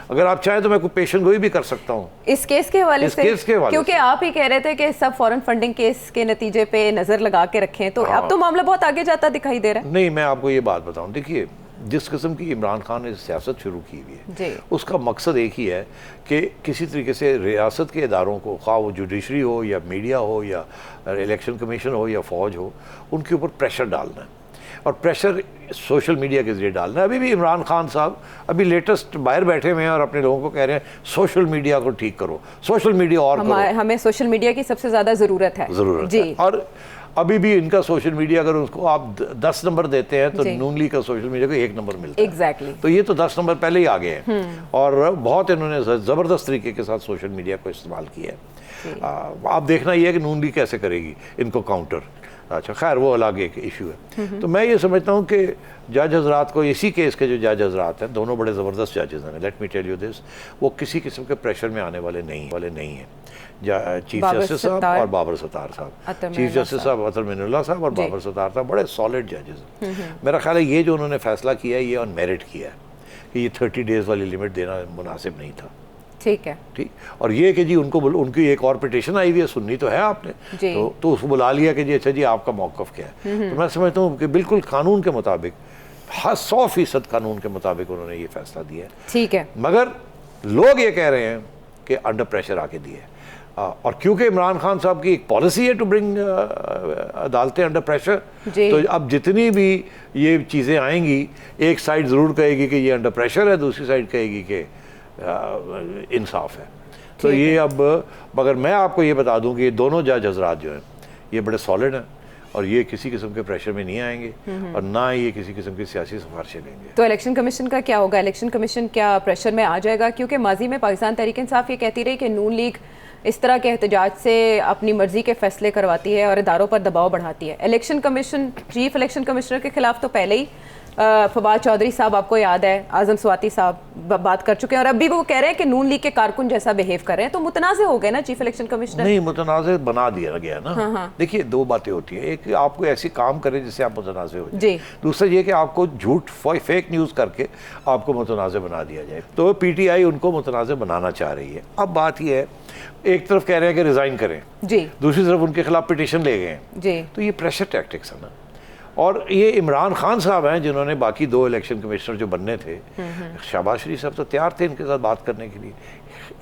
अगर आप चाहें तो मैं कोई पेशन गोई भी कर सकता हूँ इस केस के हवाले से, क्योंकि आप ही कह रहे थे कि सब फॉरेन फंडिंग केस के नतीजे पे नजर लगा के रखें, तो अब तो मामला बहुत आगे जाता दिखाई दे रहा है। नहीं, मैं आपको ये बात बताऊं, देखिए जिस किस्म की इमरान खान ने सियासत शुरू की हुई है उसका मकसद एक ही है कि किसी तरीके से रियासत के इदारों को, खा वो जुडिशरी हो या मीडिया हो या इलेक्शन कमीशन हो या फ़ौज हो, उनके ऊपर प्रेशर डालना है, और प्रेशर सोशल मीडिया के ज़रिए डालना है। अभी भी इमरान खान साहब अभी लेटेस्ट बाहर बैठे हुए हैं और अपने लोगों को कह रहे हैं सोशल मीडिया को ठीक करो, सोशल मीडिया और करो। हमें सोशल मीडिया की सबसे ज़्यादा ज़रूरत है जी। और अभी भी इनका सोशल मीडिया, अगर उसको आप 10 नंबर देते हैं तो नून लीग का सोशल मीडिया को 1 नंबर मिलता है। एग्जैक्टली। तो ये तो 10 नंबर पहले ही आ गए हैं और बहुत इन्होंने ज़बरदस्त तरीके के साथ सोशल मीडिया को इस्तेमाल किया है। आप देखना ये है कि नून लीग कैसे करेगी इनको काउंटर। अच्छा, खैर वो अलग एक इशू है। तो मैं ये समझता हूँ कि जज हजरात को, इसी केस के जो जज हजरात हैं, दोनों बड़े ज़बरदस्त जजेस हैं, let me tell you this, वो किसी किस्म के प्रेशर में आने वाले नहीं हैं। चीफ जस्टिस साहब और बाबर सत्तार साहब, चीफ जस्टिस साहब अतर मिनुल्लाह साहब और बाबर सत्तार साहब बड़े सॉलिड जजेस हैं। मेरा ख्याल है ये जो उन्होंने फैसला किया है ये ऑन मेरिट किया है कि ये 30 डेज़ वाली लिमिट देना मुनासिब नहीं था। ठीक है, ठीक। और ये कि जी उनकी एक और पिटीशन आई हुई है, सुननी तो है आपने, तो उसको बुला लिया कि जी अच्छा जी आपका मौक़िफ़ क्या है। तो मैं समझता हूँ कि बिल्कुल कानून के मुताबिक, 100% कानून के मुताबिक उन्होंने ये फैसला दिया है। ठीक है, मगर लोग ये कह रहे हैं कि अंडर प्रेशर आके दिए, और क्योंकि इमरान खान साहब की एक पॉलिसी है टू ब्रिंग अदालतें अंडर प्रेशर, तो अब जितनी भी ये चीज़ें आएंगी, एक साइड ज़रूर कहेगी कि ये अंडर प्रेशर है, दूसरी साइड कहेगी कि इंसाफ है। तो ये अब, मगर मैं आपको ये बता दूं कि ये दोनों जज हजरात जो हैं ये बड़े सॉलिड हैं और ये किसी किस्म के प्रेशर में नहीं आएंगे और ना ये किसी किस्म की सियासी सिफारिशें लेंगे। तो इलेक्शन कमीशन का क्या होगा? इलेक्शन कमीशन क्या प्रेशर में आ जाएगा? क्योंकि माजी में पाकिस्तान तहरीक इंसाफ ये कहती रही कि नून लीग इस तरह के एहतजाज से अपनी मर्जी के फैसले करवाती है और इदारों पर दबाव बढ़ाती है। Election commission, chief election commissioner के खिलाफ तो पहले ही फवाद चौधरी साहब, आपको याद है, आजम स्वाति साहब बात कर चुके हैं और अभी वो कह रहे हैं कि नून लीग के कारकुन जैसा बिहेव कर रहे हैं। तो मुतनाज़ हो गए ना चीफ इलेक्शन कमिश्नर? नहीं, मुतनाज़ बना दिया गया ना। देखिए, दो बातें होती हैं, एक आपको ऐसी काम करे जिससे आप मुतनाज़ हो जाए, दूसरा ये कि आपको झूठ फेक न्यूज़ करके आपको मुतनाज़ बना दिया जाए। तो PTI उनको मुतनाज़ बनाना चाह रही है। अब बात यह है, एक तरफ कह रहे हैं कि रिज़ाइन करें, दूसरी तरफ उनके खिलाफ पिटीशन ले गए हैं, तो ये प्रेशर टैक्टिक्स है ना। और ये इमरान खान साहब हैं जिन्होंने बाकी 2 इलेक्शन कमिश्नर जो बनने थे, शहबाज शरीफ साहब तो तैयार थे इनके साथ बात करने के लिए,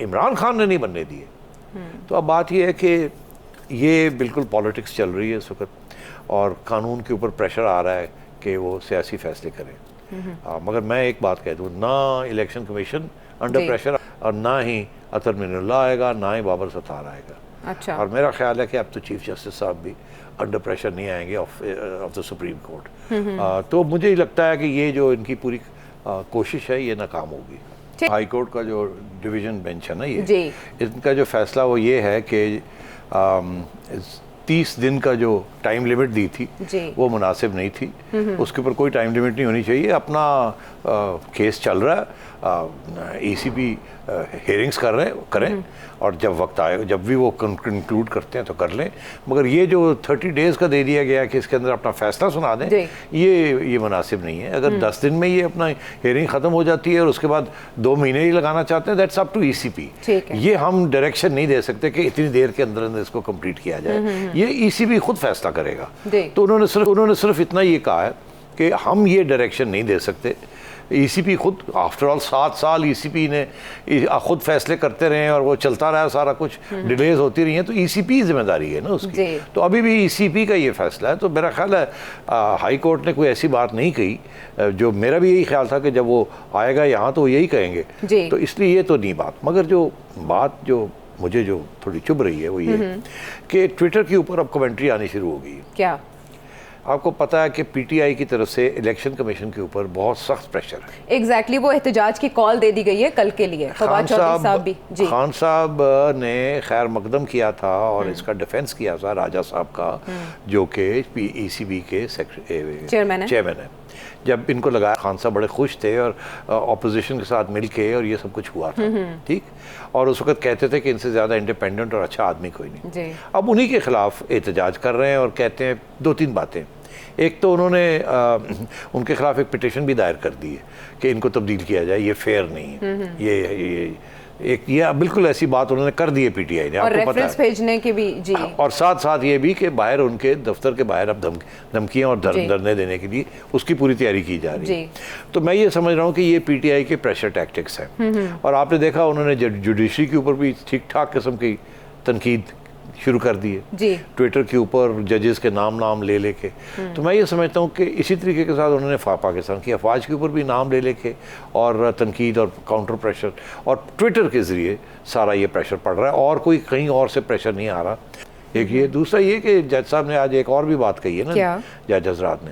इमरान खान ने नहीं बनने दिए। तो अब बात ये है कि ये बिल्कुल पॉलिटिक्स चल रही है इस वक्त और कानून के ऊपर प्रेशर आ रहा है कि वो सियासी फैसले करें। मगर मैं एक बात कह दूँ, ना इलेक्शन कमीशन अंडर प्रेशर और ना ही अतर मिनुल्लाह आएगा, ना ही बाबर सत्तार आएगा। अच्छा। और मेरा ख्याल है कि अब तो चीफ जस्टिस साहब भी अंडर प्रेशर नहीं आएंगे ऑफ द सुप्रीम कोर्ट। तो मुझे ही लगता है कि ये जो इनकी पूरी कोशिश है ये नाकाम होगी। हाई कोर्ट का जो डिवीज़न बेंच है ना, ये इनका जो फैसला वो ये है कि 30 दिन का जो टाइम लिमिट दी थी वो मुनासिब नहीं थी, उसके ऊपर कोई टाइम लिमिट नहीं होनी चाहिए। अपना केस चल रहा है, ECP हेयरिंग्स कर रहे हैं, करें, और जब वक्त आए, जब भी वो कंक्लूड करते हैं तो कर लें। मगर ये जो 30 डेज़ का दे दिया गया कि इसके अंदर अपना फैसला सुना दें, ये मुनासिब नहीं है। अगर 10 दिन में ये अपना हेयरिंग ख़त्म हो जाती है और उसके बाद 2 महीने ही लगाना चाहते हैं, दैट्स अप टू ECP। ये हम डायरेक्शन नहीं दे सकते कि इतनी देर के अंदर अंदर इसको कंप्लीट किया जाए, ये ECP खुद फैसला करेगा। तो उन्होंने सिर्फ इतना ये कहा है कि हम ये डायरेक्शन नहीं दे सकते। ECP खुद, आफ्टर ऑल 7 साल ECP ने खुद फैसले करते रहे और वो चलता रहा, सारा कुछ डिलेज होती रही हैं, तो ECP जिम्मेदारी है ना उसकी। तो अभी भी ECP का ये फैसला है। तो मेरा ख्याल है हाई कोर्ट ने कोई ऐसी बात नहीं कही, जो मेरा भी यही ख्याल था कि जब वो आएगा यहाँ तो यही कहेंगे, तो इसलिए ये तो नहीं बात। मगर जो बात जो मुझे जो थोड़ी चुभ रही है वो ये कि ट्विटर के ऊपर अब कमेंट्री आनी शुरू हो गई। क्या आपको पता है कि PTI की तरफ से इलेक्शन कमीशन के ऊपर बहुत सख्त प्रेशर है। एग्जैक्टली, वो एहतजाज की कॉल दे दी गई है कल के लिए। खान साहब ने खैर मकदम किया था और इसका डिफेंस किया था राजा साहब का, जो कि ECB के चेयरमैन है। जब इनको लगाया, खान साहब बड़े खुश थे और ऑपोजिशन के साथ मिलके और ये सब कुछ हुआ था, ठीक। और उस वक्त कहते थे कि इनसे ज़्यादा इंडिपेंडेंट और अच्छा आदमी कोई नहीं। अब उन्हीं के खिलाफ एहतजाज कर रहे हैं और कहते हैं 2-3 बातें एक तो उन्होंने उनके खिलाफ एक पिटिशन भी दायर कर दी है कि इनको तब्दील किया जाए, ये फेयर नहीं है, ये बिल्कुल ऐसी बात उन्होंने कर दी है पीटीआई ने, और आपको पता रेफरेंस है। भेजने के भी जी, और साथ साथ ये भी कि बाहर उनके दफ्तर के बाहर अब धमकियां और धरने देने के लिए उसकी पूरी तैयारी की जा रही है। तो मैं ये समझ रहा हूँ कि ये पीटीआई के प्रेशर टैक्टिक्स हैं। और आपने देखा उन्होंने जुडिशरी के ऊपर भी ठीक ठाक किस्म की तनकीद शुरू कर दी है, ट्विटर के ऊपर जजेस के नाम ले लेके। तो मैं ये समझता हूँ कि इसी तरीके के साथ उन्होंने पाकिस्तान की अफवाज के ऊपर भी नाम ले लेके और तनकीद और काउंटर प्रेशर और ट्विटर के ज़रिए सारा ये प्रेशर पड़ रहा है, और कोई कहीं और से प्रेशर नहीं आ रहा। एक ये, दूसरा ये कि जज साहब ने आज एक और भी बात कही है ना, जज हजरात ने,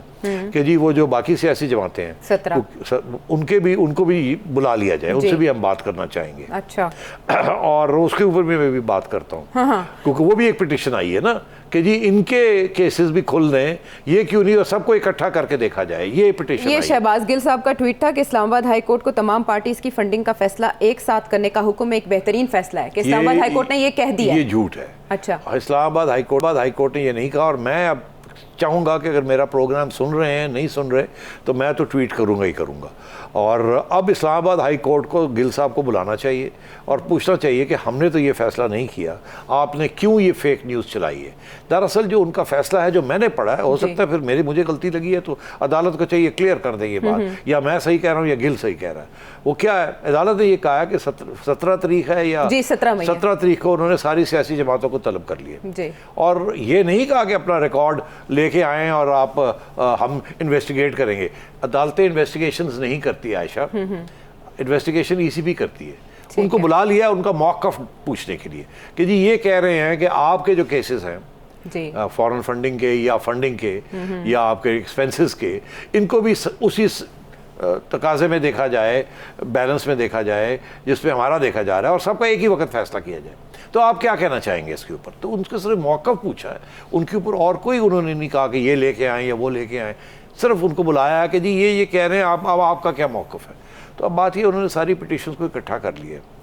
कि जी वो जो बाकी सियासी जमातें हैं 17 उनको भी बुला लिया जाए, उनसे भी हम बात करना चाहेंगे। अच्छा, और उसके ऊपर भी मैं भी बात करता हूँ, क्योंकि वो भी एक पिटिशन आई है ना कि जी इनके केसेस भी खुल रहे, ये क्यों नहीं, और सबको इकट्ठा करके देखा जाए, ये पिटिशन। ये शहबाज गिल साहब का ट्वीट था कि इस्लामाबाद हाई कोर्ट को तमाम पार्टीज की फंडिंग का फैसला एक साथ करने का हुक्म एक बेहतरीन फैसला है, कि इस्लामाबाद हाई कोर्ट ने ये कह दिया। ये झूठ है। अच्छा, इस्लामाबाद हाई कोर्ट ने ये नहीं कहा, और मैं अब चाहूँगा कि अगर मेरा प्रोग्राम सुन रहे हैं, नहीं सुन रहे, तो मैं तो ट्वीट करूँगा ही करूँगा। और अब इस्लामाबाद हाई कोर्ट को गिल साहब को बुलाना चाहिए और पूछना चाहिए कि हमने तो ये फैसला नहीं किया, आपने क्यों ये फेक न्यूज़ चलाई है। दरअसल जो उनका फैसला है, जो मैंने पढ़ा है, हो सकता है फिर मुझे गलती लगी है, तो अदालत को चाहिए क्लियर कर दें ये बात, या मैं सही कह रहा हूँ या गिल सही कह रहा है। वो क्या है, अदालत ने ये कहा है कि 17 तारीख है या 17 तारीख को उन्होंने सारी सियासी जमातों को तलब कर लिया, और ये नहीं कहा कि अपना रिकॉर्ड लेके आएँ और आप हम इन्वेस्टिगेट करेंगे। अदालतें इन्वेस्टिगेशंस नहीं करती आयशा, इन्वेस्टिगेशन ईसीबी करती है। उनको बुला लिया उनका मौक़िफ़ पूछने के लिए कि जी ये कह रहे हैं कि आपके जो केसेस हैं फॉरेन फंडिंग के या फंडिंग के या आपके एक्सपेंसेस के, इनको भी उसी तकाजे में देखा जाए, बैलेंस में देखा जाए जिसमें हमारा देखा जा रहा है, और सबका एक ही वक्त फैसला किया जाए। तो आप क्या कहना चाहेंगे इसके ऊपर? तो उनके सिर्फ मौक़िफ़ पूछा है, उनके ऊपर और कोई उन्होंने नहीं कहा कि ये लेके आए या वो लेके आए, सिर्फ उनको बुलाया है कि जी ये कह रहे हैं, आप अब आपका क्या मौक़िफ़ है। तो अब बात ये, उन्होंने सारी पिटिशंस को इकट्ठा कर लिया है।